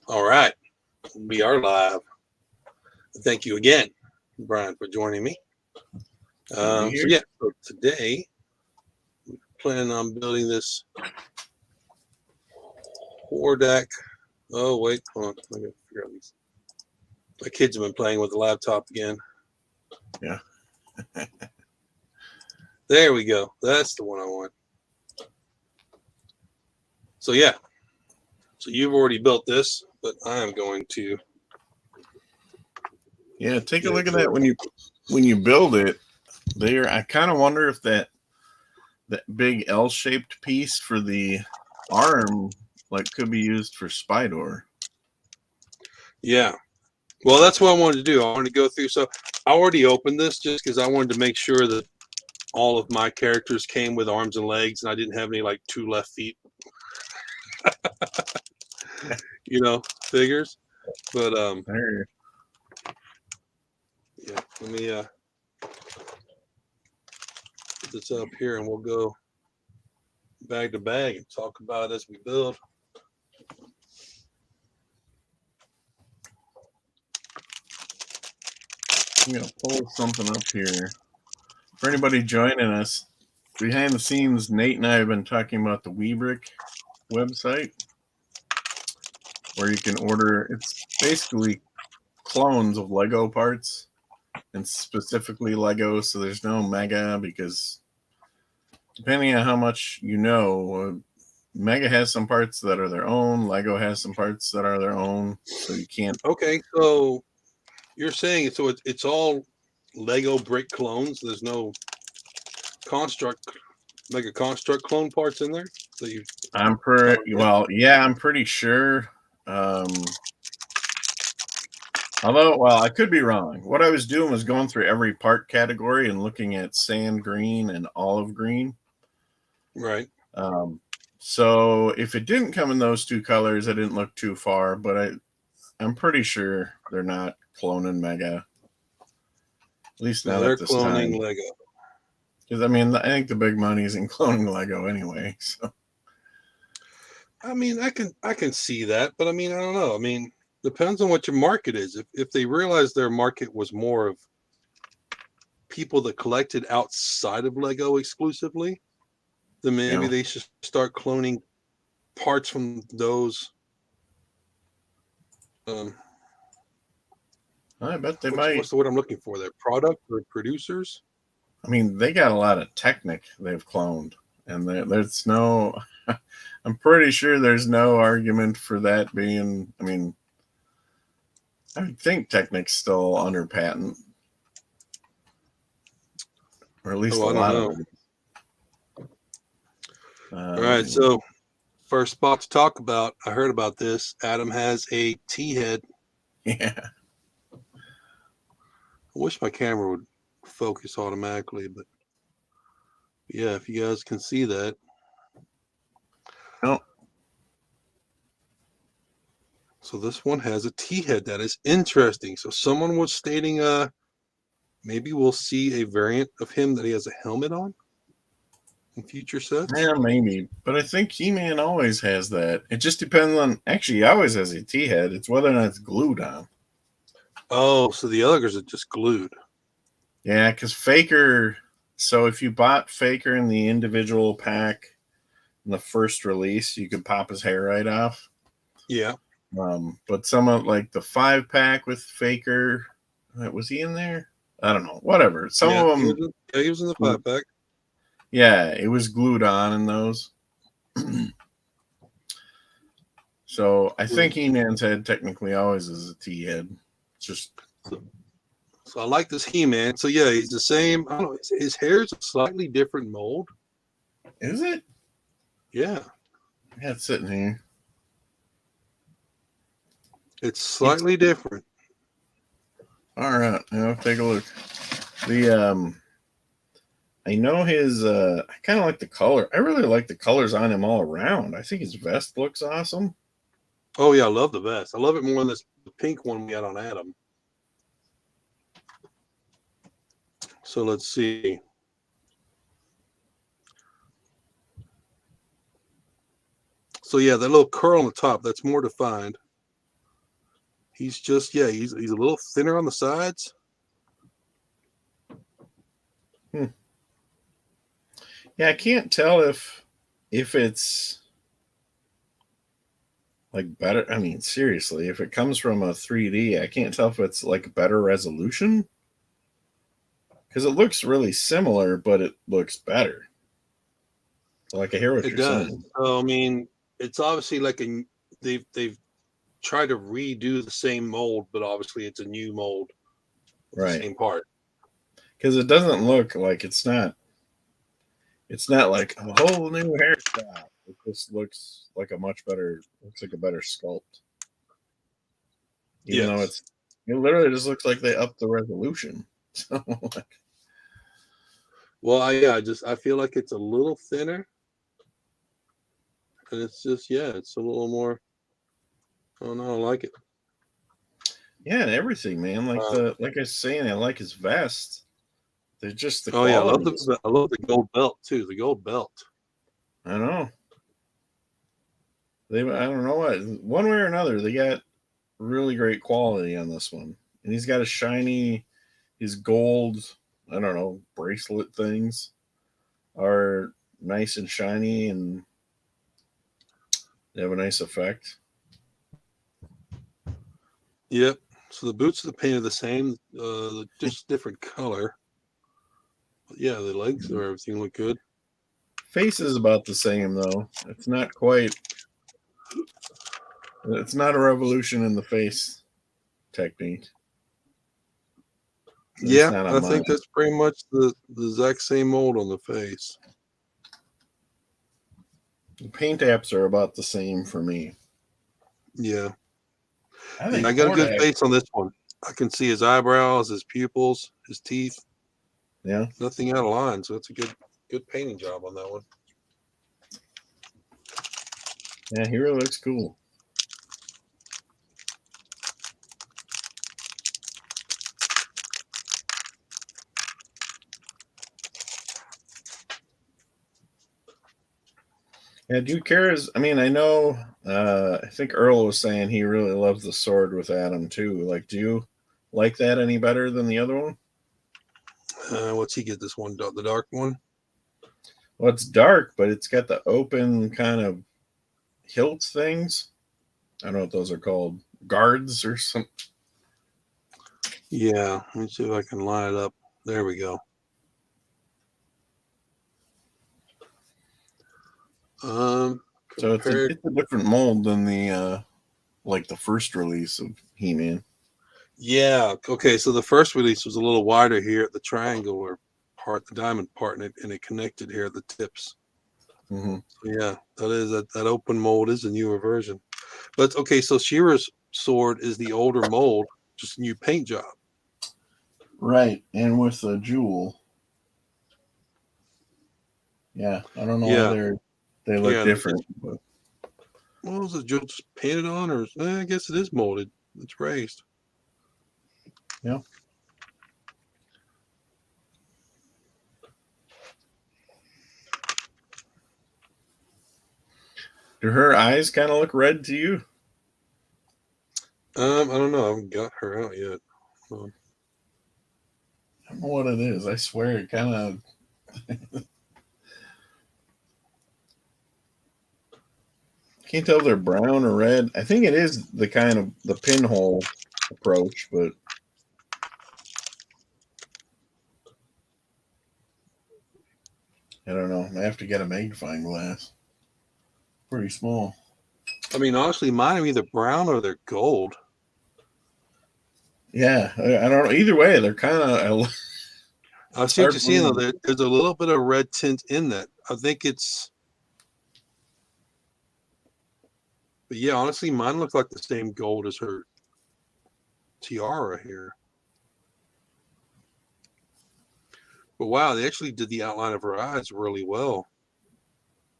All right, we are live. Thank you again, Brian, for joining me. So today we're planning on building this Hordak. Oh wait, hold on. I gotta figure out these. My kids have been playing with the laptop again. Yeah. There we go. That's the one I want. So yeah. So you've already built this, but I am going to. Yeah, take a look at that when you build it. There, I kind of wonder if that big L-shaped piece for the arm could be used for spy door. Yeah. Well, that's what I wanted to do. I wanted to go through. So I already opened this just because I wanted to make sure that all of my characters came with arms and legs, and I didn't have any like 2 left feet. Figures. But There. yeah, let me put this up here, and we'll go bag to bag and talk about it as we build. I'm gonna pull something up here for anybody joining us. Behind the scenes, Nate and I have been talking about the bignatebrix website, where you can order. It's basically clones of Lego parts, and specifically Lego. So there's no Mega, because depending on how much you know, Mega has some parts that are their own. Lego has some parts that are their own. So you can't. Okay, so you're saying it's all Lego brick clones. There's no Mega Construct clone parts in there that you. I'm pretty sure. Although, I could be wrong. What I was doing was going through every part category and looking at sand green and olive green. Right. So if it didn't come in those 2 colors, I didn't look too far, but I'm pretty sure they're not cloning Mega. At least not they're at this cloning time. Lego. Because I think the big money is in cloning Lego anyway. So I mean, I can see that, but I mean, I don't know. I mean, depends on what your market is. If they realized their market was more of people that collected outside of Lego exclusively, then maybe they should start cloning parts from those. I bet they might. What's the word I'm looking for there? Product or producers? I mean, they got a lot of Technic they've cloned, and there's no. I'm pretty sure there's no argument for that being. I mean, I would think Technic's still under patent, or at least a lot of it. All right, so first spot to talk about. I heard about this. Adam has a T-head. Yeah. I wish my camera would focus automatically, but yeah, if you guys can see that. No. So this one has a T-head. That is interesting. So someone was stating maybe we'll see a variant of him that he has a helmet on in future sets. Yeah, maybe. But I think He-Man always has that. It just depends on. Actually, he always has a T-head. It's whether or not it's glued on. Oh, so the others are just glued. Yeah, because Faker. So if you bought Faker in the individual pack in the first release, you could pop his hair right off. Yeah. But some of the 5-pack with Faker, was he in there? I don't know. Whatever. Some of them. He was in the 5-pack. Yeah, it was glued on in those. So I think He-Man's head technically always is a T-head. Just. So I like this He-Man. So yeah, he's the same. I don't know. His hair's a slightly different mold. Is it? Yeah. Yeah, it's sitting here. It's slightly different. All right, now take a look. I know his. I kind of like the color. I really like the colors on him all around. I think his vest looks awesome. Oh yeah, I love the vest. I love it more than this pink one we had on Adam. So let's see. So yeah, that little curl on the top, that's more defined. He's just he's a little thinner on the sides. Yeah, I can't tell if it's like better. I mean, seriously, if it comes from a 3D, I can't tell if it's like better resolution because it looks really similar, but it looks better. Like I hear what It you're does. saying. So I mean, it's obviously like they've tried to redo the same mold, but obviously it's a new mold with the Right. same part. Because it doesn't look like it's not like a whole new hairstyle. It just looks like a better sculpt. Even though Yes. it literally just looks like they upped the resolution. So Well, I feel like it's a little thinner, and it's just it's a little more. I don't know. I like it. yeah, and everything, man. Like Um, like I was saying, I like his vest. They're just the oh yeah, quality. I love the gold belt too. The gold belt. I know. I don't know what. One way or another, they got really great quality on this one. And he's got his gold, I don't know, bracelet things are nice and shiny and they have a nice effect. Yep. So the boots are painted the same, just different color. But yeah, the legs or everything look good. Face is about the same though. It's not quite. It's not a revolution in the face technique. At least Yeah, not on I mine. think that's pretty much the exact same mold on the face. The paint apps are about the same for me. Yeah. I think I got a good Hordak. face on this one. I can see his eyebrows, his pupils, his teeth. Yeah. Nothing out of line, so it's a good painting job on that one. Yeah, he really looks cool. Yeah, do you care? I mean, I know. I think Earl was saying he really loves the sword with Adam too. Like, do you like that any better than the other one? What's he get this one? The dark one? Well, it's dark, but it's got the open kind of hilt things. I don't know what those are called. Guards or something. Yeah. Let me see if I can line it up. There we go. So Compared. it's a different mold than the like the first release of He-Man. Yeah. Okay. So the first release was a little wider here at the triangular part, the diamond part, and it connected here at the tips. Mm-hmm. So yeah, that open mold is a newer version. But okay, so Shira's sword is the older mold, just a new paint job. Right, and with a jewel. Yeah, I don't know why Yeah. they look Yeah. different. But Well, is it just painted on, or I guess it is molded? It's raised. yeah. Do her eyes kind of look red to you? I don't know. I haven't got her out yet. I don't know what it is. I swear it kind of. Can't tell if they're brown or red. I think it is the kind of the pinhole approach, but I don't know. I have to get a magnifying glass. Pretty small. I mean, honestly, mine are either brown or they're gold. Yeah, I don't know. Either way, they're kind of. I see what you're seeing though. There's a little bit of red tint in that. I think it's. But yeah, honestly, mine look like the same gold as her tiara here. But wow, they actually did the outline of her eyes really well.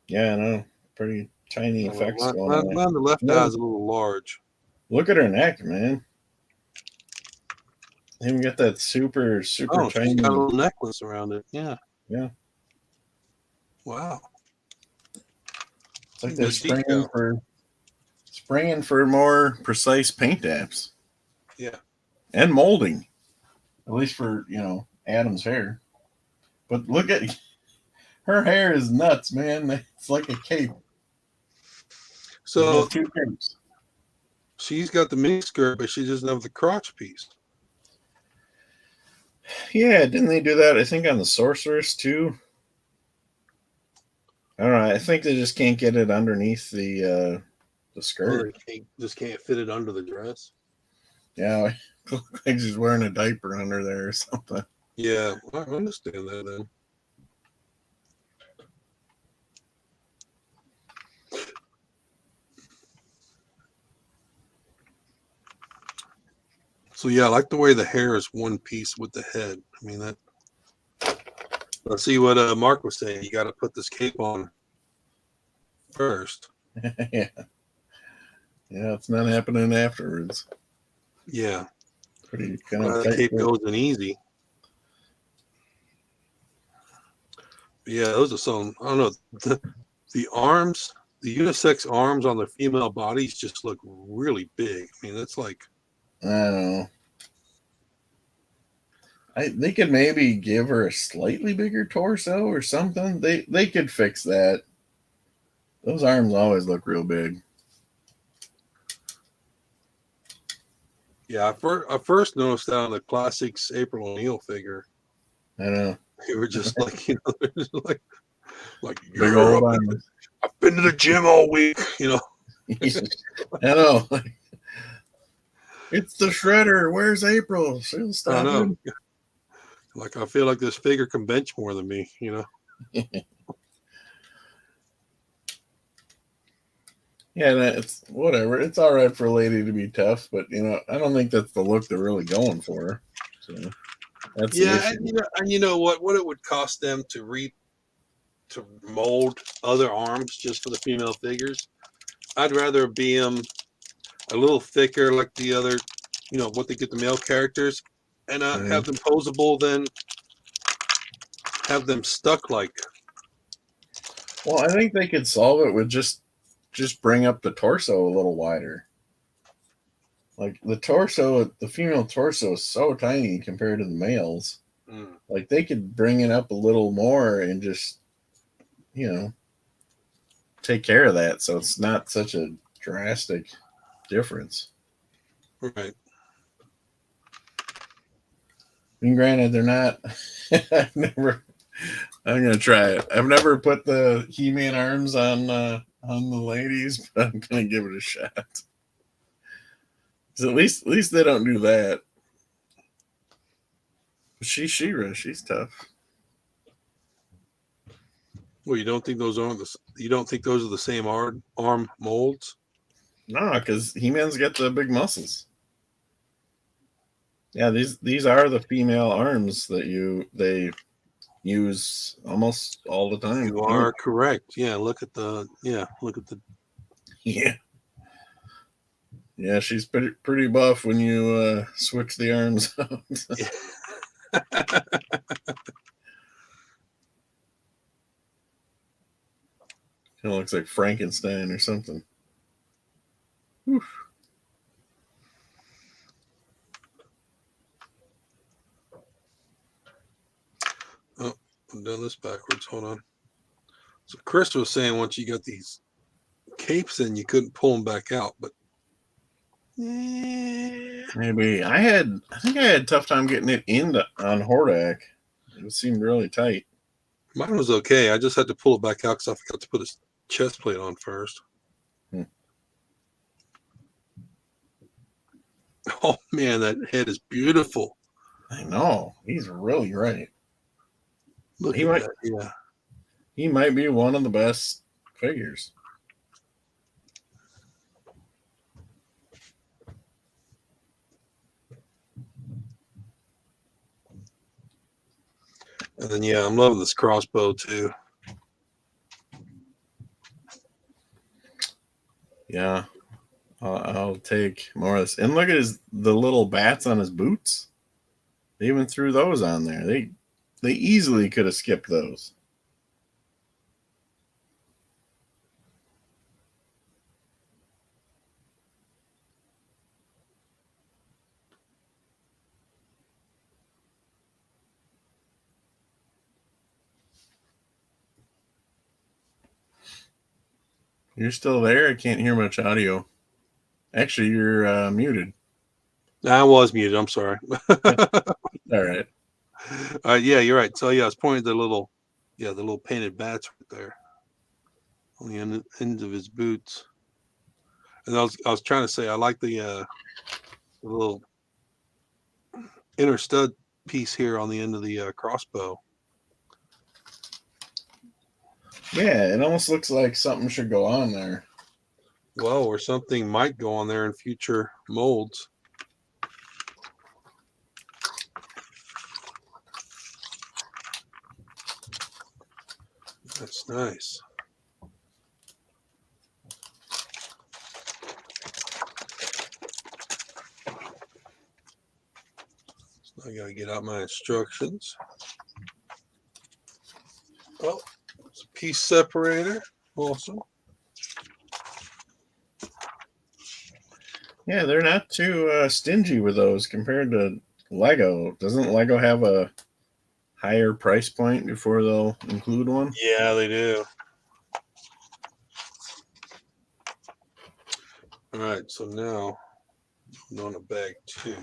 Yeah, I know. Pretty tiny effects going on. Mine, the left eye is a little large. Look at her neck, man. They even got that super Oh, tiny. she's got a little necklace around it. Yeah. Yeah. Wow. It's like they're springing for more precise paint apps. Yeah. And molding, at least for Adam's hair. But look at her hair is nuts, man. It's like a cape. She's So got two capes. she's got the mini skirt, but she doesn't have the crotch piece. Yeah, didn't they do that? I think on the Sorceress too. I don't know. I think they just can't get it underneath the Or skirt. they just can't fit it under the dress. Yeah, like she's wearing a diaper under there or something. Yeah, I understand that then. So yeah, I like the way the hair is one piece with the head. I mean that. Let's see what Mark was saying. You got to put this cape on first. Yeah, it's not happening afterwards. Yeah, Pretty kind of the tight. cape goes in easy. But yeah, those are some. I don't know. The arms, the unisex arms on the female bodies just look really big. I mean, that's like. I don't know. They could maybe give her a slightly bigger torso or something. They could fix that. Those arms always look real big. Yeah, I first noticed that on the Classics April O'Neil figure. I know. They were just like, they're just like Big old arms. I've been to the gym all week, I know. It's the shredder. Where's April? She'll stop. I know. Like I feel like this figure can bench more than me, Yeah, it's whatever. It's all right for a lady to be tough, but I don't think that's the look they're really going for. So that's the Yeah, issue. and you know what it would cost them to mold other arms just for the female figures. I'd rather be them a little thicker, like the other, what they get the male characters, and have them posable than have them stuck like. Well, I think they could solve it with just bring up the torso a little wider. Like the female torso is so tiny compared to the males. Like they could bring it up a little more and just, take care of that, so it's not such a drastic difference. Right. And granted, they're not. I'm gonna try it. I've never put the He-Man arms on the ladies, but I'm gonna give it a shot. So at least they don't do that. She's She-Ra. She's tough. Well, you don't think those are the same arm molds? No, because He-Man's got the big muscles. Yeah, these are the female arms that they use almost all the time. You are correct. Yeah, look at the. Yeah. Yeah, she's pretty buff when you switch the arms out. Kind of looks like Frankenstein or something. Whew. Oh, I've done this backwards. Hold on. So Chris was saying once you got these capes in, you couldn't pull them back out, but maybe I think I had a tough time getting it on Hordak. It seemed really tight. Mine was okay. I just had to pull it back out because I forgot to put his chest plate on first. Oh man, that head is beautiful. I know. He's really right. Look at that. Yeah. He might be one of the best figures. And then I'm loving this crossbow too. Yeah. I'll take more of this. And look at the little bats on his boots. They even threw those on there. They easily could have skipped those. You're still there? I can't hear much audio. Actually, you're muted. I was muted. I'm sorry. All right. Yeah, you're right. So yeah, I was pointing to the little painted bats right there on the ends of his boots. And I was trying to say I like the little inner stud piece here on the end of the crossbow. Yeah, it almost looks like something should go on there. Well, or something might go on there in future molds. That's nice. So I gotta get out my instructions. Oh, it's a piece separator. Awesome. Yeah, they're not too stingy with those compared to Lego. Doesn't Lego have a higher price point before they'll include one? Yeah, they do. All right, so now I'm on a bag 2.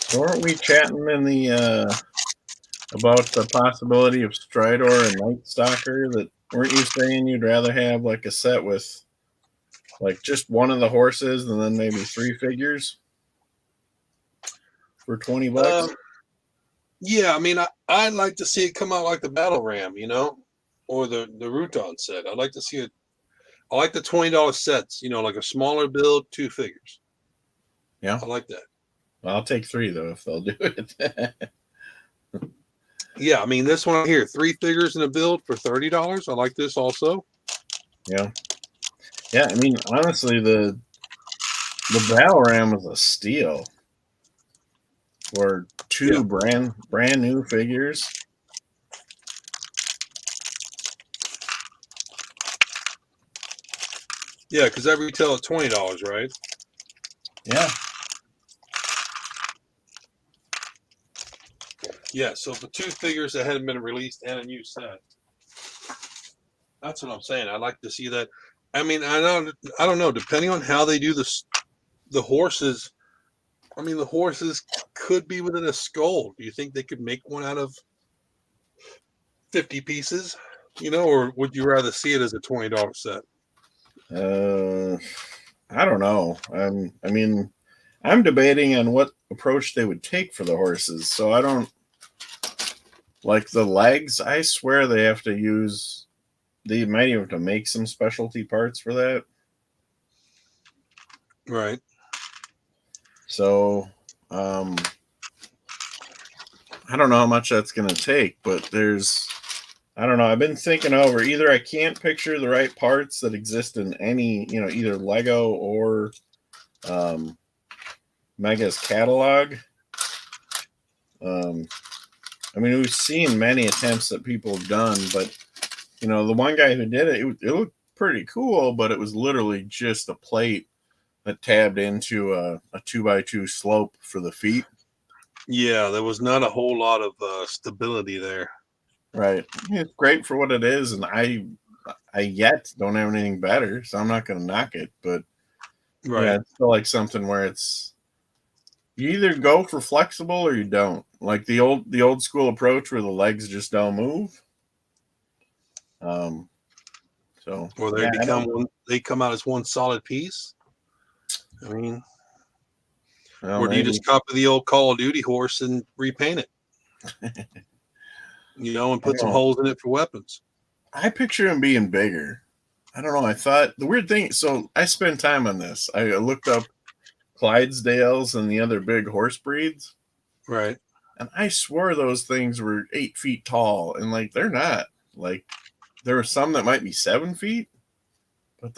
So weren't we chatting in the about the possibility of Stridor and Night Stalker? That weren't you saying you'd rather have like a set with like just one of the horses and then maybe 3 figures for $20? Yeah, I mean, I'd like to see it come out like the Battle Ram, or the Ruton set. I'd like to see it. I like the $20 sets, like a smaller build, 2 figures. Yeah, I like that. well, I'll take 3 though if they'll do it. Yeah, I mean, this one here, 3 figures in a build for $30. I like this also. Yeah. I mean, honestly, the Battle Ram is a steal for 2 brand new figures. Yeah, because that retail at $20, right? Yeah. Yeah, so for 2 figures that hadn't been released and a new set. That's what I'm saying. I'd like to see that. I mean, I don't know. Depending on how they do the horses. I mean, the horses could be within a skull. Do you think they could make one out of 50 pieces? Or would you rather see it as a $20 set? I don't know. I mean, I'm debating on what approach they would take for the horses. So I don't like the legs. I swear they have to use. They might even have to make some specialty parts for that. Right. So, I don't know how much that's going to take, but I don't know. I've been thinking over either I can't picture the right parts that exist in any, either Lego or Mega's catalog. I mean, we've seen many attempts that people have done, but the one guy who did it, it looked pretty cool, but it was literally just a plate that tabbed into a 2x2 slope for the feet. Yeah, there was not a whole lot of stability there. Right. It's great for what it is, and I yet don't have anything better, so I'm not going to knock it. But right. Yeah, it's still like something where it's you either go for flexible or you don't. Like the old school approach where the legs just don't move. So or they come out as one solid piece. I mean, or do you just copy the old Call of Duty horse and repaint it? And put some holes in it for weapons. I picture him being bigger. I don't know. I thought the weird thing. So I spent time on this. I looked up Clydesdales and the other big horse breeds. Right. And I swore those things were 8 feet tall, and like they're not. Like there are some that might be 7 feet, but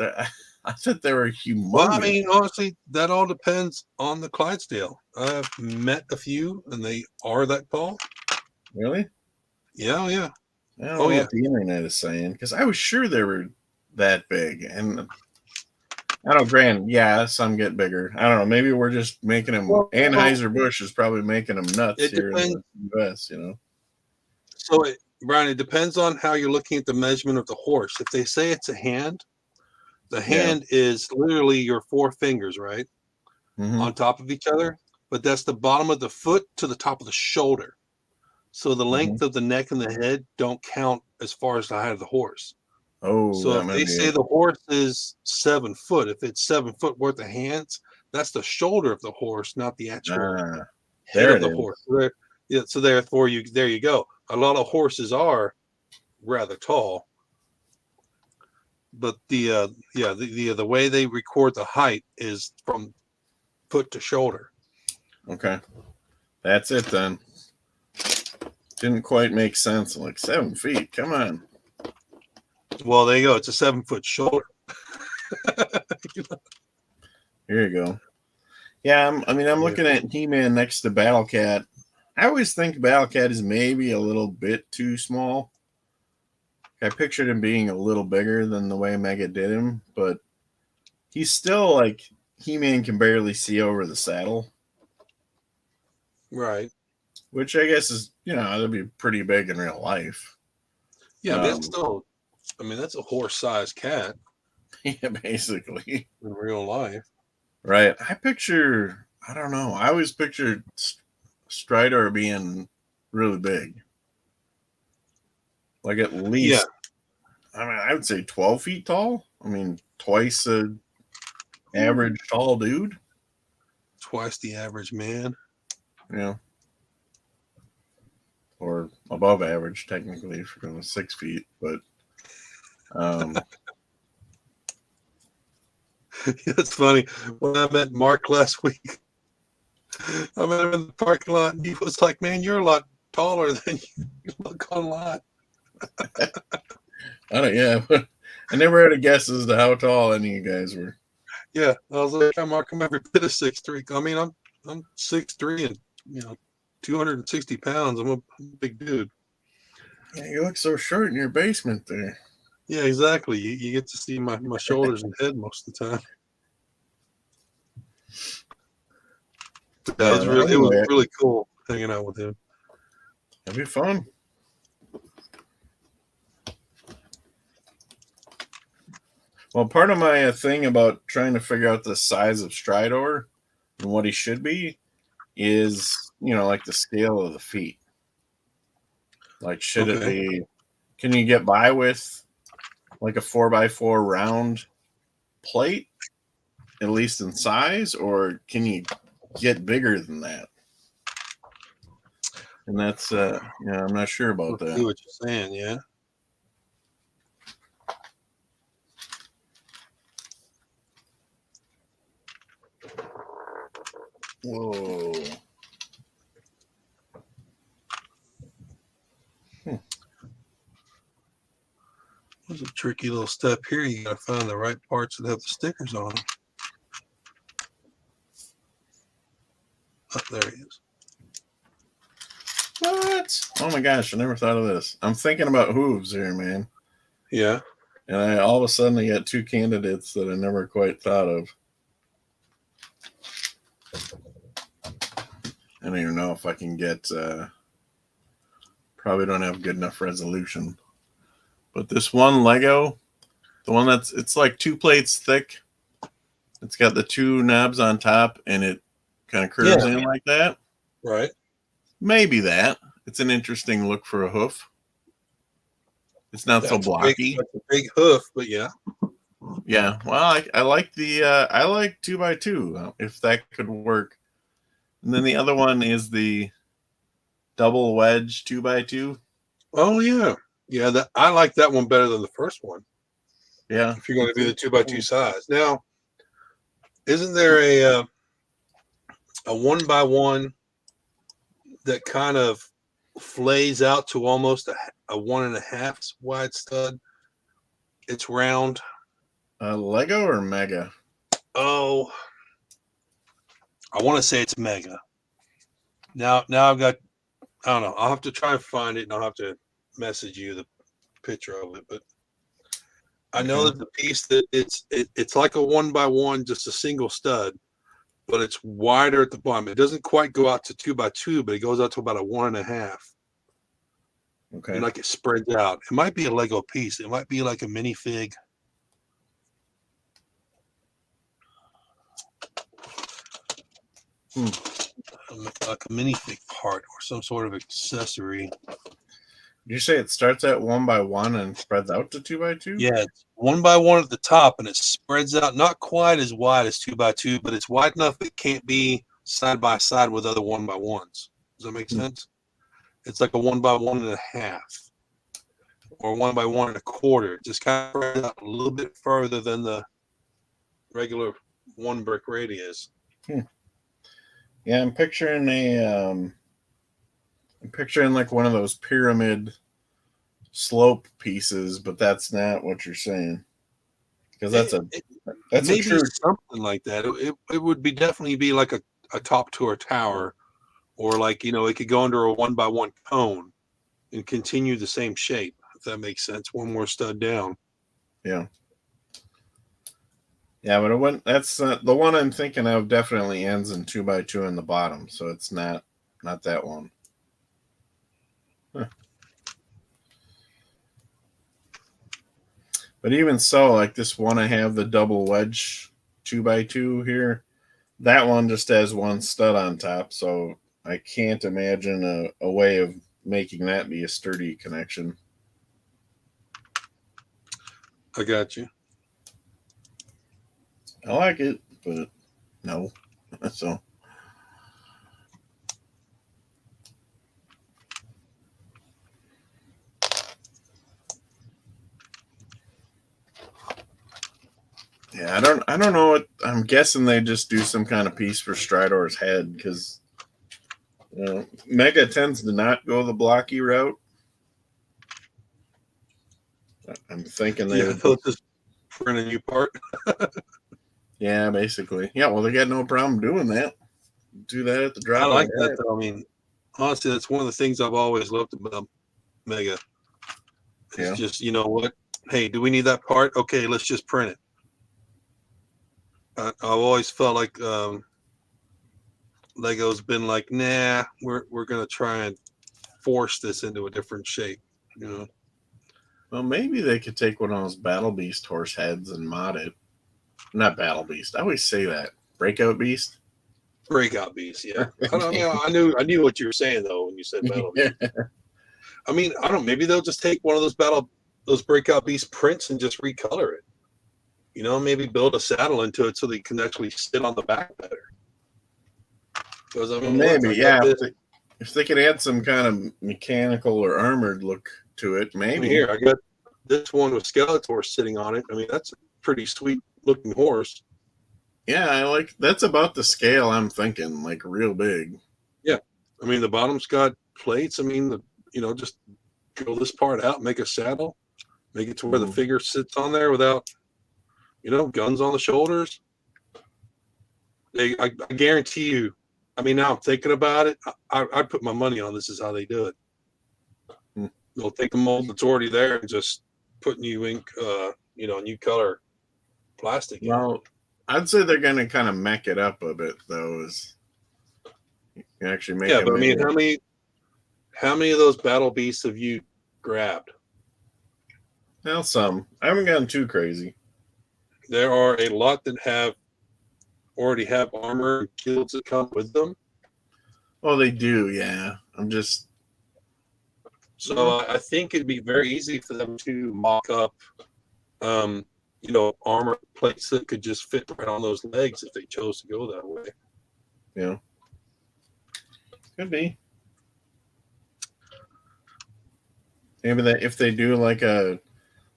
I thought they were humongous. Well, I mean, honestly, that all depends on the Clydesdale. I've met a few, and they are that tall. Really? Yeah, yeah. I don't know what the internet is saying, because I was sure they were that big. And I don't know, granted, yeah, some get bigger. I don't know. Maybe we're just making them. Anheuser-Busch is probably making them nuts here in the U.S., So, Brian, it depends on how you're looking at the measurement of the horse. If they say it's a hand, the Yeah. hand is literally your four fingers, right, Mm-hmm. on top of each other. But that's the bottom of the foot to the top of the shoulder. So the Mm-hmm. length of the neck and the head don't count as far as the height of the horse. Oh, So that if might they be say it. the horse is 7 foot, if it's 7 foot worth of hands, that's the shoulder of the horse, not the actual Ah, head there of it the is. horse. So therefore, there you go. A lot of horses are rather tall, but the way they record the height is from foot to shoulder. Okay. That's it then. Didn't quite make sense. Like 7 feet. Come on. Well, there you go. It's a 7 foot shoulder. Here you go. Yeah, I'm looking at He-Man next to Battle Cat. I always think Battle Cat is maybe a little bit too small. I pictured him being a little bigger than the way Mega did him, but he's still like He-Man can barely see over the saddle, Right. which I guess is, that'd be pretty big in real life. Yeah, but it's still, that's a horse-sized cat Yeah, basically. in real life. Right. I don't know. I always pictured Strider being really big. Like at least, I would say 12 feet tall. Twice a average tall dude. Twice the average man. Yeah. Or above average, technically, if you're going 6 feet. But, It's funny. When I met Mark last week, I met him in the parking lot, and he was like, "Man, you're a lot taller than you look online." yeah. I never had a guess as to how tall any of you guys were. Yeah, I was like, "Mark, I'm every bit of 6'3". I'm 6'3" and 260 pounds. I'm a big dude. Yeah, you look so short in your basement there. Yeah, exactly. You get to see my shoulders and head most of the time. Yeah, It was really cool hanging out with him. That'd be fun. Well, part of my thing about trying to figure out the size of Stridor and what he should be is, like the scale of the feet. Like, should it be? Can you get by with like a 4x4 round plate, at least in size, or can you get bigger than that? And that's, I'm not sure about that. See what you're saying, yeah. Whoa. There's a tricky little step here. You got to find the right parts that have the stickers on them. Oh, there he is. What? Oh my gosh, I never thought of this. I'm thinking about hooves here, man. Yeah. And all of a sudden I got two candidates that I never quite thought of. I don't even know if I can get, probably don't have good enough resolution. But this one Lego, the one it's like 2 plates thick. It's got the 2 knobs on top and it kind of curves in like that. Right. Maybe that. It's an interesting look for a hoof. It's not so blocky. That's a big hoof, but yeah. Yeah. Well, I like the I like 2x2 if that could work. And then the other one is the double wedge 2x2. Oh yeah. Yeah, I like that one better than the first one. Yeah. If you're going to do the 2x2 size. Now, isn't there a 1x1 that kind of flays out to almost a 1.5 wide stud? It's round. Lego or Mega? Oh, I want to say it's Mega. Now I've got, I don't know. I'll have to try and find it, and I'll have to message you the picture of it. But I know that the piece that it's like a 1x1, just a single stud, but it's wider at the bottom. It doesn't quite go out to 2x2, but it goes out to about a 1.5. Okay. and like it spreads out. It might be a Lego piece. It might be like a minifig. Like a minifig part or some sort of accessory. You say it starts at 1 by 1 and spreads out to 2 by 2? Yeah, it's 1 by 1 at the top, and it spreads out not quite as wide as 2 by 2, but it's wide enough it can't be side by side with other 1 by 1s. Does that make sense? It's like a 1 by 1.5 or 1 by 1.25. It just kind of spreads out a little bit further than the regular 1 brick radius. Yeah, I'm picturing like one of those pyramid slope pieces, but that's not what you're saying. Because that's a true something like that. It would be definitely be like a top to a tower, or like, you know, it could go under a 1 by 1 cone and continue the same shape, if that makes sense. One more stud down. Yeah. Yeah, but it wouldn't, that's the one I'm thinking of definitely ends in 2 by 2 in the bottom, so it's not that one. Huh. But even so, like this one I have, the double wedge 2 by 2 here, that one just has one stud on top, so I can't imagine a way of making that be a sturdy connection. I got you. I like it, but no. So yeah, I don't know what I'm guessing. They just do some kind of piece for Stridor's head because Mega tends to not go the blocky route. I'm thinking they'll just print a new part. Yeah, basically. Yeah, well, they got no problem doing that. Do that at the drop. I like that though. I mean, honestly, that's one of the things I've always loved about Mega. It's just, you know what? Hey, do we need that part? Okay, let's just print it. I've always felt like Lego's been like, nah, we're gonna try and force this into a different shape. You know. Well, maybe they could take one of those Battle Beast horse heads and mod it. Not Battle Beast. I always say that. Breakout Beast. Breakout Beast. Yeah. I knew what you were saying though when you said Battle Beast. I mean, I don't. Maybe they'll just take one of those Breakout Beast prints and just recolor it. You know, maybe build a saddle into it so they can actually sit on the back better. Because I mean, maybe if they could add some kind of mechanical or armored look to it, maybe. I mean, here I got this one with Skeletor sitting on it. I mean, that's a pretty sweet looking horse. Yeah, I like that's about the scale I'm thinking, like real big. Yeah, I mean the bottom's got plates. I mean, just drill this part out, make a saddle, make it to where the figure sits on there without, guns on the shoulders. I guarantee you. I mean, now I'm thinking about it. I'd put my money on this is how they do it. They'll take the mold that's already there and just put new ink, new color plastic. Well, I'd say they're going to kind of mech it up a bit, though. Is you actually make. Yeah, but I mean, how many of those Battle Beasts have you grabbed? Well, some. I haven't gotten too crazy. There are a lot that already have armor and shields that come with them. Oh, they do, yeah. So I think it'd be very easy for them to mock up, armor plates that could just fit right on those legs if they chose to go that way. Yeah, could be. Maybe that if they do like a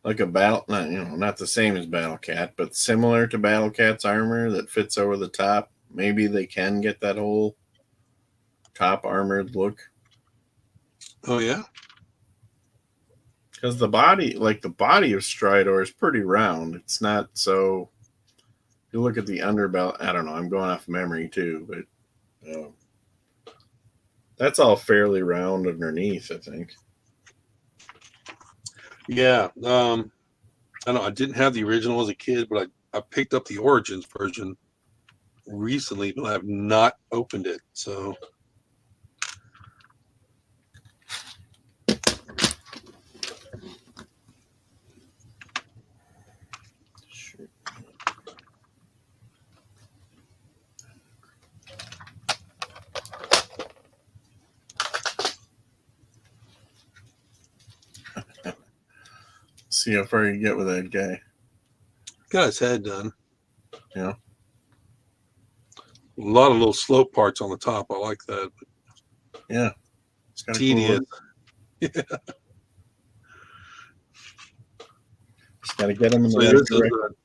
battle, not the same as Battle Cat, but similar to Battle Cat's armor that fits over the top. Maybe they can get that whole top armored look. Oh yeah, because the body of Stridor is pretty round. It's not so. You look at the underbelly. I don't know. I'm going off memory too, but that's all fairly round underneath, I think. Yeah. I don't know. I didn't have the original as a kid, but I picked up the Origins version recently, but I have not opened it. So See how far you get with that guy. Got his head done. Yeah. A lot of little slope parts on the top. I like that. Yeah. It's kind of Tedious. cool. Yeah. Just got to get him in the right direction.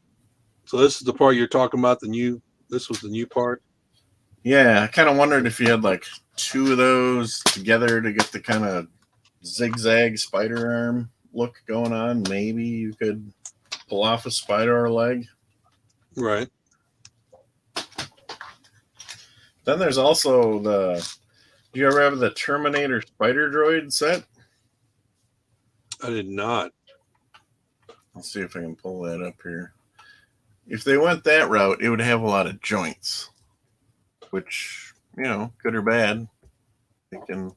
So this is the part you're talking about. This was the new part. Yeah, I kind of wondered if you had like two of those together to get the kind of zigzag spider arm look going on. Maybe you could pull off a spider leg. Right. Then there's also do you ever have the Terminator Spider Droid set? I did not. Let's see if I can pull that up here. If they went that route, it would have a lot of joints, which, you know, good or bad. They can.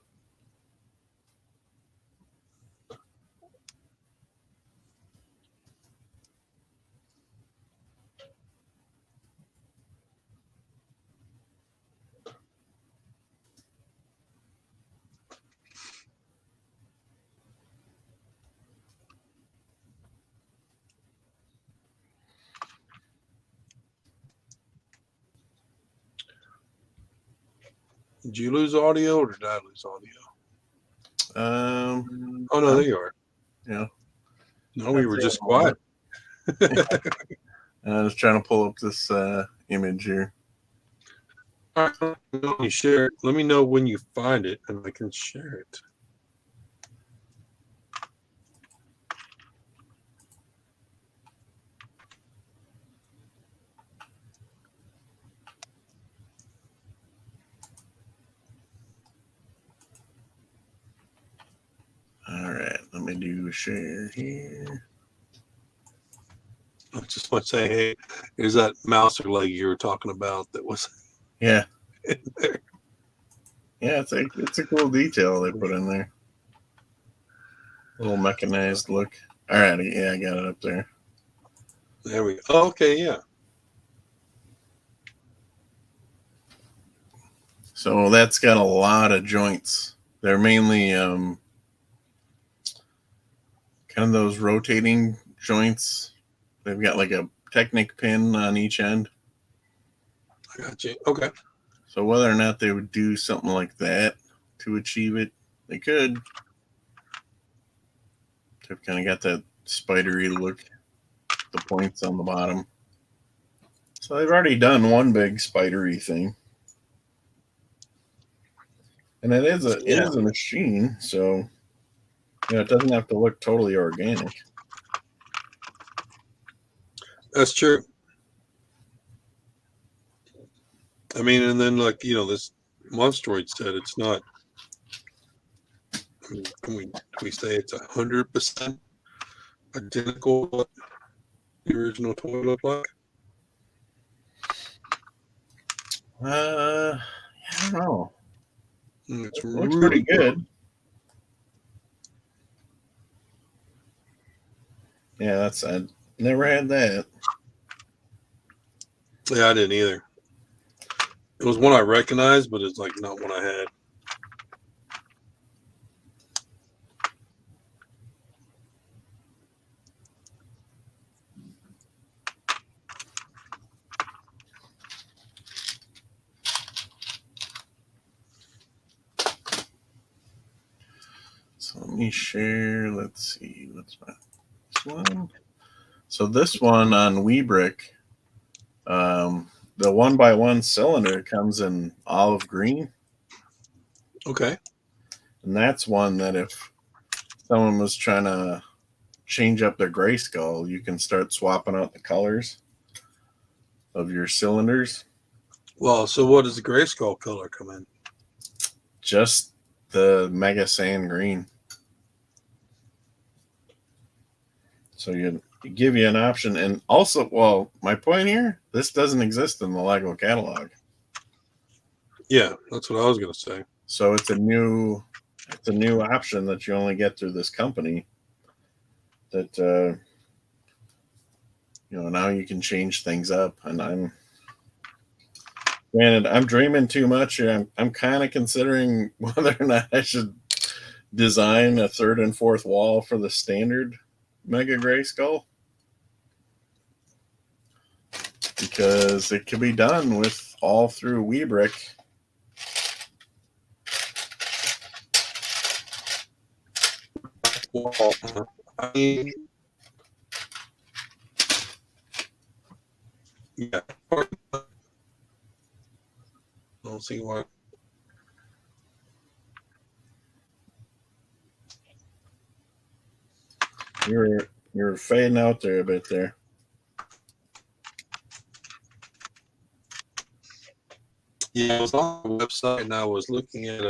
Did you lose audio or did I lose audio? Oh no, there you are. Yeah. No, we were just quiet. I was trying to pull up this image here. All right, you share it. Let me know when you find it and I can share it. All right, let me do a share here. I just want to say, hey, here's that mouser leg you were talking about that was Yeah. in there. Yeah, it's a cool detail they put in there. A little mechanized look. All right, yeah, I got it up there. There we go. Oh, okay, yeah. So that's got a lot of joints. They're mainly kind of those rotating joints. They've got like a Technic pin on each end. I got you. Okay. So whether or not they would do something like that to achieve it, they could. They've kind of got that spidery look, the points on the bottom. So they've already done one big spidery thing. And it is a machine, so you know, it doesn't have to look totally organic. That's true. I mean, and then like, you know, this Monstroid said it's not. I mean, can we say it's 100% identical to what the original toy looked like? I don't know. It looks pretty good. Yeah, I never had that. Yeah, I didn't either. It was one I recognized, but it's like not one I had. So let me share. Let's see. What's this one? So this one on Weebrick, the 1x1 cylinder comes in olive green. Okay. And that's one that if someone was trying to change up their Grayskull, you can start swapping out the colors of your cylinders. Well, so what does the Grayskull color come in? Just the Mega Sand Green. So you give you an option. And also, well, my point here, this doesn't exist in the Lego catalog. Yeah, that's what I was going to say. So it's a new option that you only get through this company. That you know, now you can change things up. And I'm dreaming too much. I'm kind of considering whether or not I should design a third and fourth wall for the standard Mega Grayskull, because it can be done with all through Weebrick. I mean, yeah. I don't see why. You're fading out there a bit there. Yeah, I was on the website and I was looking at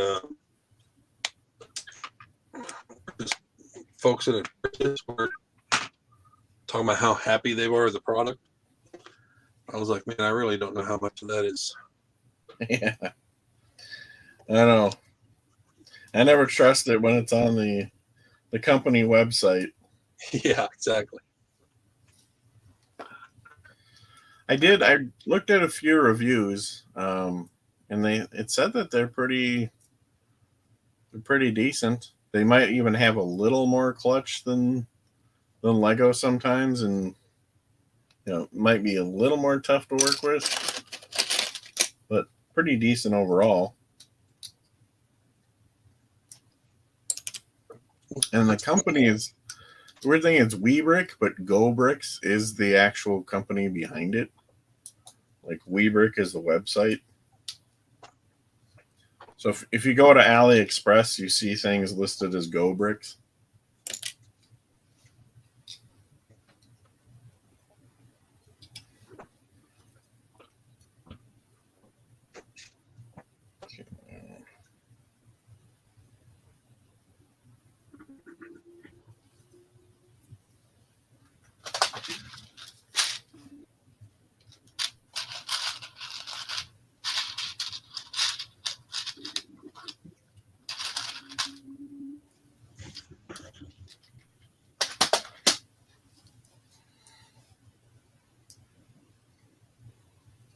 folks that were talking about how happy they were with the product. I was like, man, I really don't know how much of that is. Yeah, I know. I never trust it when it's on the company website. Yeah, exactly. I looked at a few reviews, and it said that they're pretty decent. They might even have a little more clutch than Lego sometimes, and might be a little more tough to work with, but pretty decent overall. And the company is, the weird thing is Weebrick, but GoBricks is the actual company behind it. Like Weebrick is the website. So if you go to AliExpress, you see things listed as GoBricks.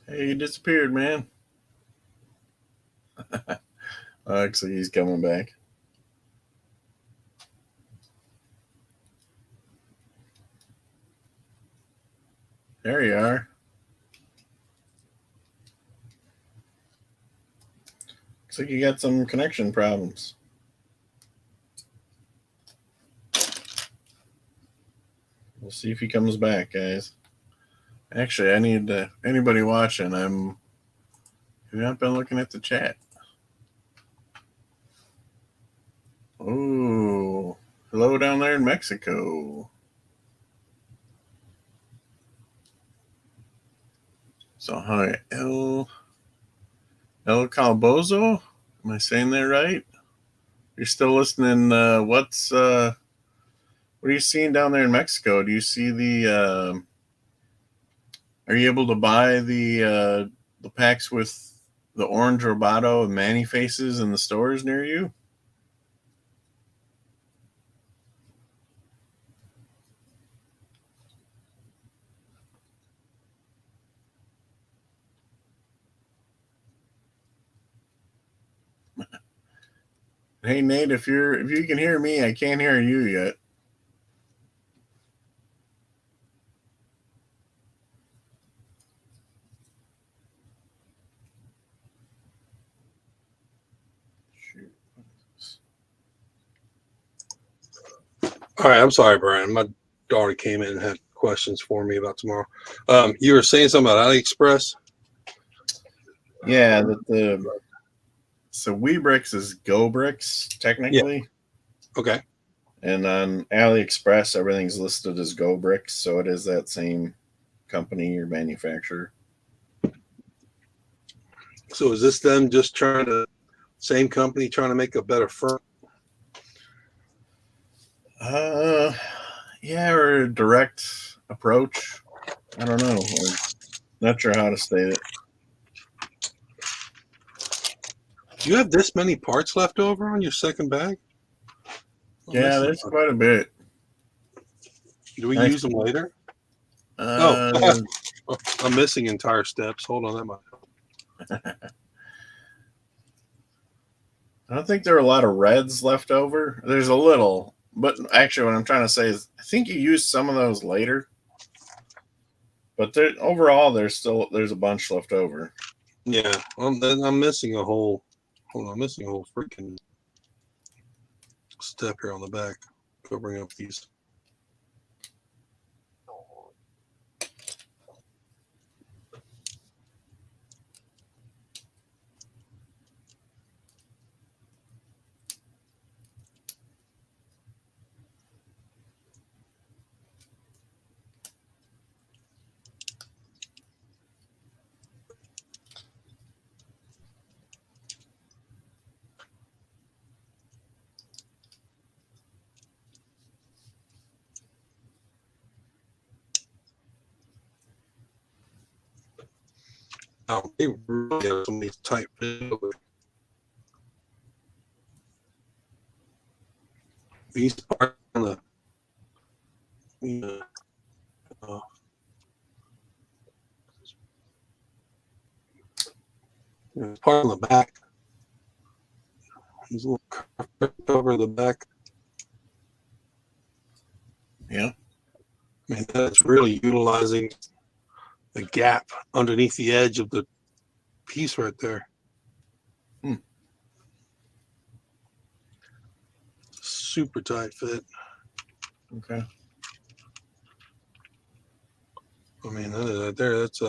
Hey, you disappeared, man. Actually, he's coming back. There you are. Looks like you got some connection problems. We'll see if he comes back, guys. Actually, I need anybody watching. I've not been looking at the chat. Oh, hello down there in Mexico. So hi, El Calbozo. Am I saying that right? You're still listening. What are you seeing down there in Mexico? Do you see the? Are you able to buy the packs with the orange Roboto and Manny faces in the stores near you? Hey Nate, if you can hear me, I can't hear you yet. All right, I'm sorry, Brian. My daughter came in and had questions for me about tomorrow. You were saying something about AliExpress? Yeah, so Weebricks is GoBricks technically. Yeah. Okay. And on AliExpress, everything's listed as GoBricks, so it is that same company or manufacturer. So is this them just same company trying to make a better firm? Yeah, or a direct approach. I don't know. I'm not sure how to state it. Do you have this many parts left over on your second bag? Yeah, there's quite a bit. Do we use them later? I'm missing entire steps. Hold on, that might. I don't think there are a lot of reds left over. There's a little, But actually, what I'm trying to say is, I think you used some of those later. But overall, there's a bunch left over. Yeah, I'm missing a whole. Hold on, I'm missing a whole freaking step here on the back. Go bring up these. Oh, they really have some of these tight fit. These parts on the, you know, part on the back. These little curves over the back. Yeah. I mean, that's really utilizing the gap underneath the edge of the piece right there. Super tight fit. Okay. I mean, that there, that's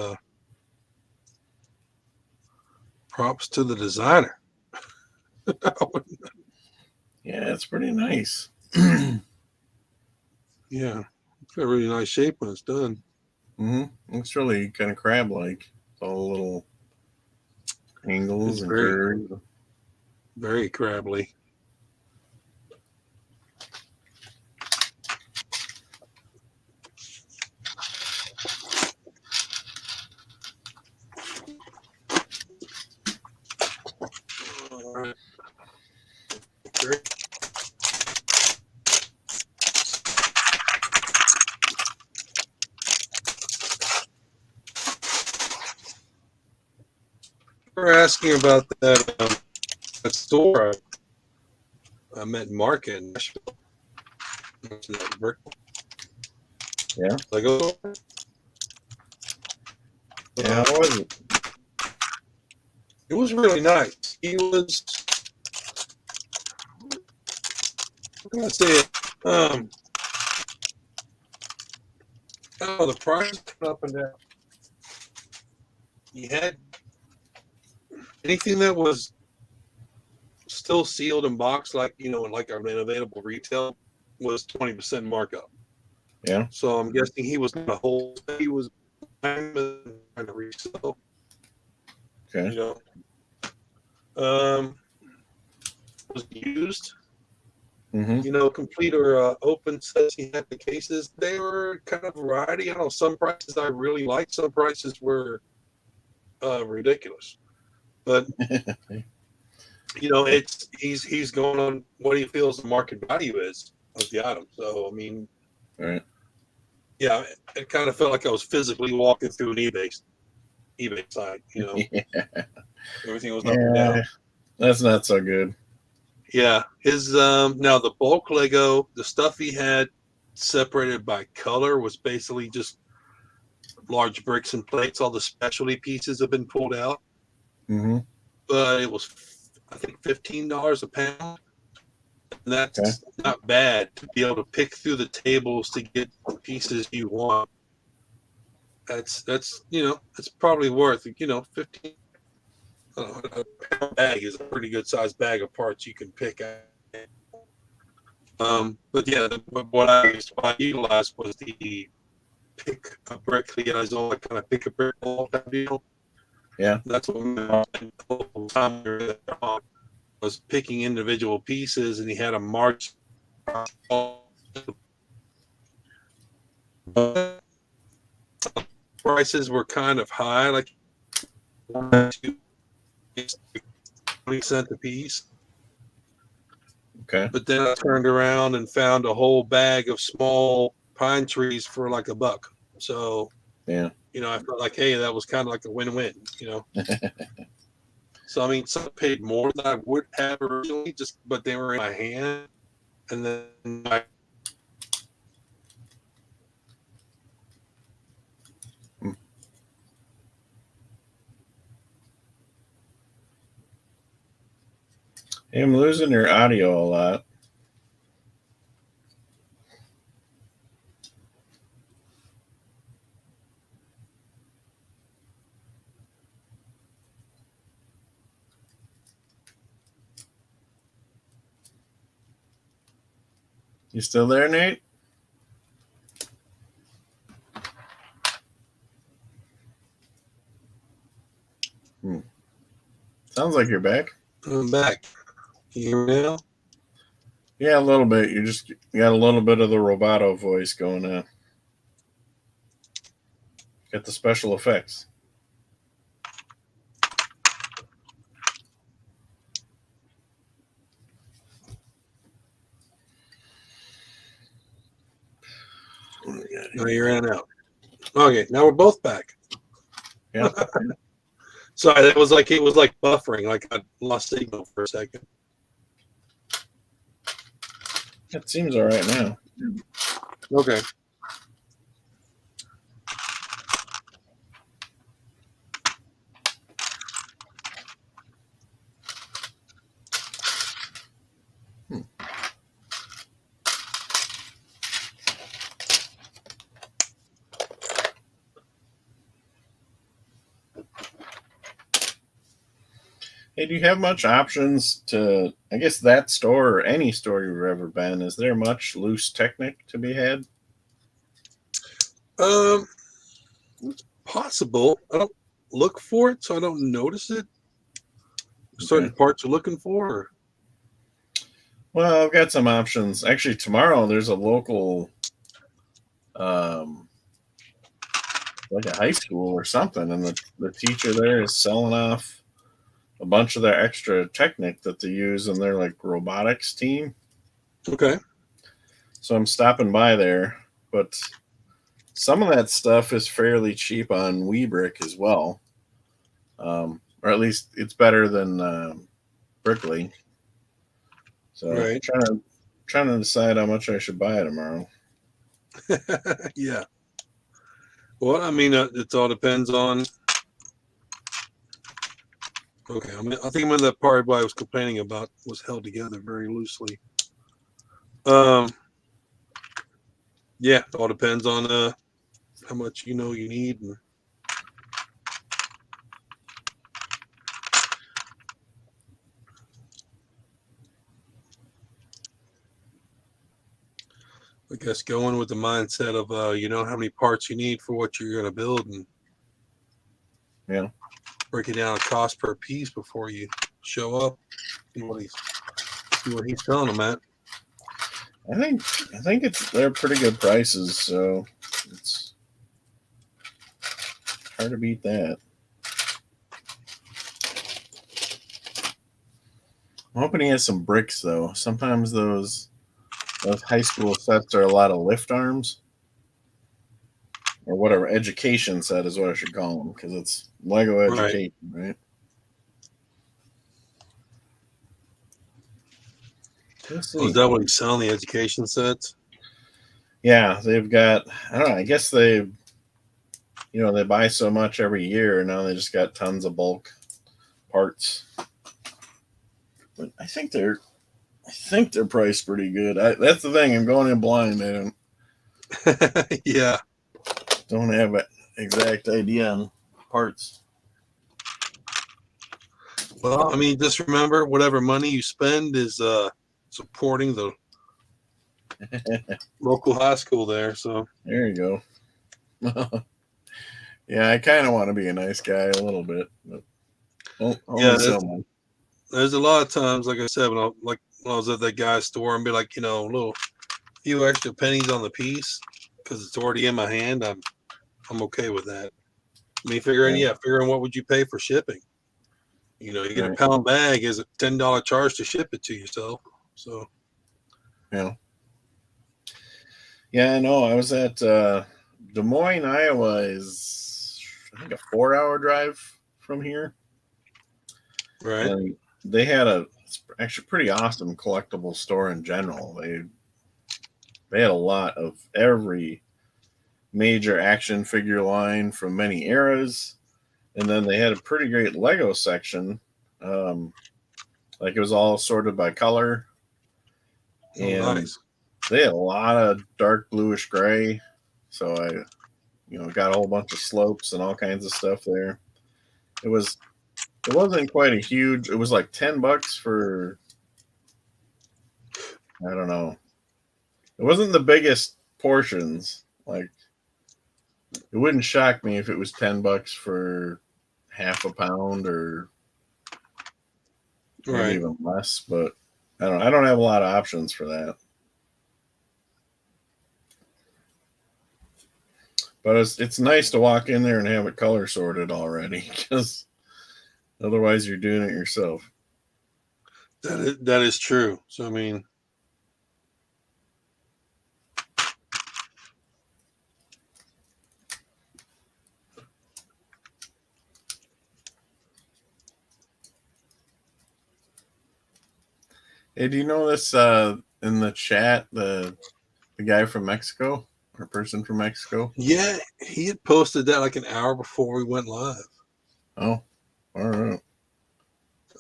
props to the designer. Yeah, it's pretty nice. Yeah, it's got a really nice shape when it's done. It's really kind of crab-like. It's all little angles and curves. Very crabbly. All right. Okay. We're asking about that store I met Mark in Nashville. That brick. Yeah. Lego. Yeah, how was it? It was really nice. He was, how can I say it? The price went up and down. He had anything that was still sealed and boxed, like, like our available retail, was 20% markup. Yeah. So I'm guessing he was going to hold. He was trying to resell. Okay. Was used. Mm-hmm. Complete or open sets. He had the cases. They were kind of variety. Some prices I really liked. Some prices were ridiculous. But he's going on what he feels the market value is of the item. So I mean, right. Yeah, it kind of felt like I was physically walking through an eBay site. Yeah. Everything was up and down. That's not so good. Yeah, his now the bulk Lego, the stuff he had separated by color was basically just large bricks and plates. All the specialty pieces have been pulled out. Mm-hmm. But it was, I think, $15 a pound. And that's not bad to be able to pick through the tables to get the pieces you want. That's it's probably worth 15. A pound bag is a pretty good sized bag of parts you can pick out. But yeah, what I utilized was the pick a brick. He has all that kind of pick a brick ball type deal. Yeah, that's what I was picking individual pieces, and he had a march. Prices were kind of high, like 20 cents a piece. Okay. But then I turned around and found a whole bag of small pine trees for like $1. So yeah, I felt like, hey, that was kind of like a win-win. So I mean, some paid more than I would have originally, but they were in my hand. and then Hey, I'm losing your audio a lot. You still there, Nate? Sounds like you're back. I'm back. Can you hear me now? Yeah, a little bit. You got a little bit of the roboto voice going on. Got the special effects. No, you're in and out. Okay, now we're both back. Yeah. Sorry, it was like buffering, like I lost signal for a second. It seems all right now. Okay. Hey, do you have much options to, I guess, that store or any store you've ever been? Is there much loose Technic to be had? It's possible. I don't look for it, so I don't notice it. Certain parts you're looking for. Or... Well, I've got some options. Actually, tomorrow there's a local, like a high school or something, and the teacher there is selling off a bunch of their extra Technic that they use in their like robotics team. Okay. So I'm stopping by there, but some of that stuff is fairly cheap on Weebrick as well, or at least it's better than Brickley. So Right. trying to decide how much I should buy tomorrow. Yeah. Well, I mean, it all depends on. Okay, I mean, I think the part I was complaining about was held together very loosely. Yeah, it all depends on how much you need. And I guess going with the mindset of you know how many parts you need for what you're going to build, and Yeah, breaking down a cost per piece before you show up. See what he's telling them at. I think they're pretty good prices, so it's hard to beat that. I'm hoping he has some bricks though. Sometimes those high school sets are a lot of lift arms, or whatever. Education set is what I should call them, because it's Lego education, right? We'll Oh, is see. that what he's selling, the education sets? Yeah, they've got. I don't know. I guess they buy so much every year, and now they just got tons of bulk parts. But I think they're priced pretty good. That's the thing. I'm going in blind. Yeah. Don't have an exact idea on parts. Well, I mean, just remember, whatever money you spend is supporting the local high school there. So there you go. Yeah, I kind of want to be a nice guy a little bit, but only so much. There's a lot of times, like I said, when I was at that guy's store and be like, a little few extra pennies on the piece because it's already in my hand. I'm okay with that. I mean, figuring what would you pay for shipping? You get a pound bag is a $10 charge to ship it to yourself. So yeah, I know. I was at Des Moines, Iowa. Is I think a 4-hour drive from here. Right. And they had a it's actually pretty awesome collectible store in general. They had a lot of every major action figure line from many eras, and then they had a pretty great Lego section. Like it was all sorted by color, Oh, and nice. they had a lot of dark bluish gray. So I, got a whole bunch of slopes and all kinds of stuff there. It wasn't quite a huge. It was like $10 for, I don't know. It wasn't the biggest portions. Like it wouldn't shock me if it was $10 for half a pound or maybe Right. even less. But I don't have a lot of options for that. But it's nice to walk in there and have it color sorted already, because otherwise you're doing it yourself. That is true. So I mean, Hey, do you know this in the chat, the guy from Mexico or person from Mexico? yeah, he had posted that like an hour before we went live. Oh, all right.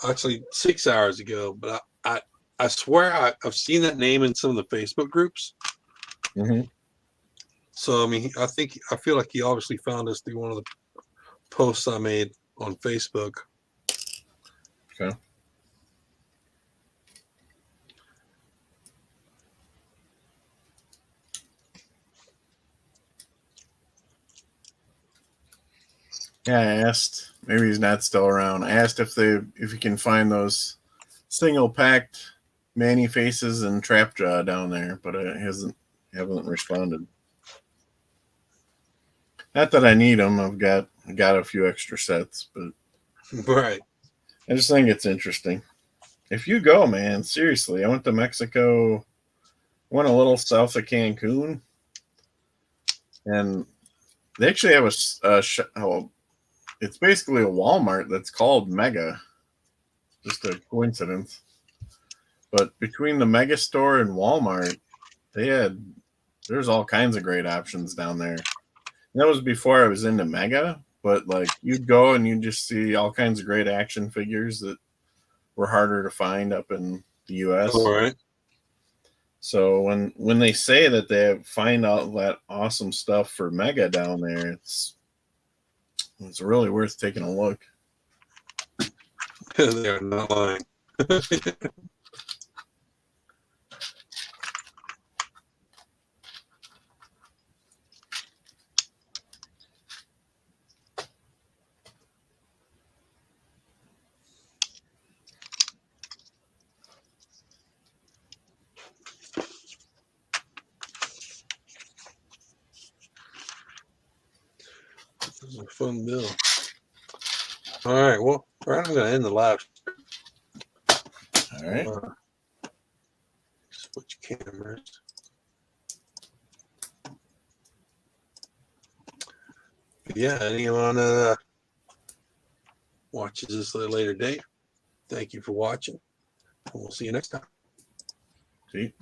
Actually, 6 hours ago. But I swear I've seen that name in some of the Facebook groups. Mm-hmm. So I mean, I feel like he obviously found us through one of the posts I made on Facebook. Okay. Yeah, I asked. Maybe he's not still around. I asked if you can find those single packed Manny faces and Trapjaw down there, but it haven't responded. Not that I need them. I got a few extra sets, but Right. I just think it's interesting. If you go, man, seriously, I went to Mexico. Went a little south of Cancun, and they actually have it's basically a Walmart that's called Mega. Just a coincidence. But between the Mega store and Walmart, there's all kinds of great options down there. And that was before I was into Mega, but like you'd go and you'd just see all kinds of great action figures that were harder to find up in the US. All right. So when they say that they find out that awesome stuff for Mega down there, it's really worth taking a look. They're not lying. This is a fun bill. All right. Well, I'm going to end the live. All right. Switch cameras. Yeah, anyone watches this at a later date, thank you for watching. And we'll see you next time. See.